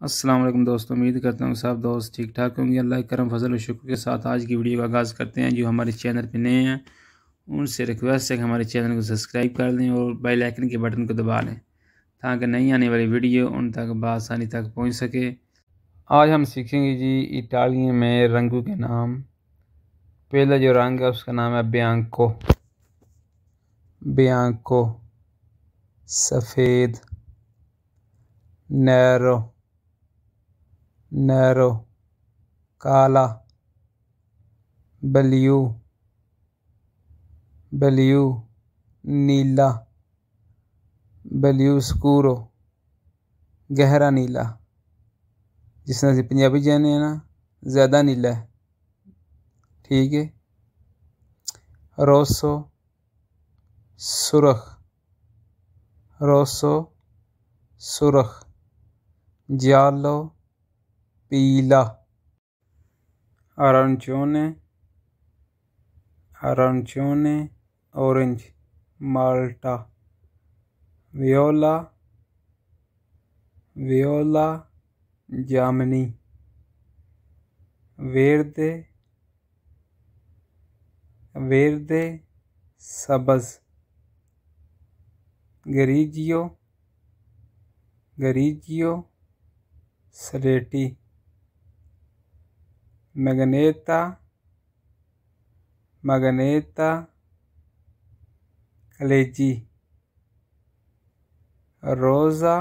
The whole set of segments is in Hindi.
अस्सलाम वालेकुम दोस्तों, उम्मीद करता हूँ सब दोस्त ठीक ठाक होंगे। अल्लाह के करम फजल और शुक्र के साथ आज की वीडियो का आगाज़ करते हैं। जो हमारे चैनल पे नए हैं उनसे रिक्वेस्ट है कि हमारे चैनल को सब्सक्राइब कर दें और बेल आइकन के बटन को दबा लें ताकि नई आने वाली वीडियो उन तक बआसानी तक पहुँच सके। आज हम सीखेंगे जी इटालियन में रंगों के नाम। पहला जो रंग है उसका नाम है बियांको। बियांको सफ़ेद। नैरो नैरो काला। ब्लू ब्लू नीला। ब्लू स्कूरो गहरा नीला, जिसने से पंजाबी जाने ना ज़्यादा नीला है, ठीक है। रोसो सुरख। रोसो सुरख। जालो पीला। अरांचोने अरांचोने ऑरेंज माल्टा। वियोला वियोला जामनी। वेर्दे वेर्दे सब्ज़। ग्रीजियो ग्रीजियो स्लेटी। मैग्नेटा मैग्नेटा कलेजी। रोज़ा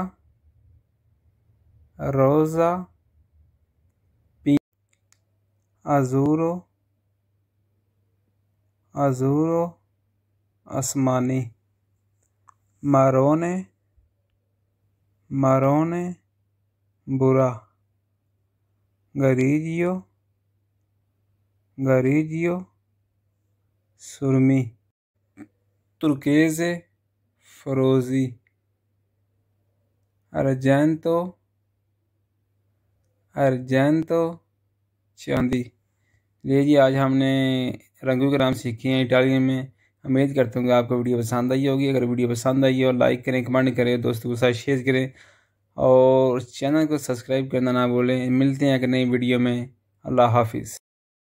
रोज़ा पी। अज़ूरो अज़ूरो आसमानी। मारोने मारोने बुरा। गरीजियो गरीजियो सुरमी। तुर्केज़े फरोज़ी। अर्जेंतो अर्जेंतो चांदी। ये जी आज हमने रंगों के नाम सीखे हैं इटालियन में। उम्मीद करता हूँ कि आपको वीडियो पसंद आई होगी। अगर वीडियो पसंद आई हो लाइक करें, कमेंट करें, दोस्तों के साथ शेयर करें और चैनल को सब्सक्राइब करना ना भूलें। मिलते हैं एक नई वीडियो में। अल्लाह हाफिज़।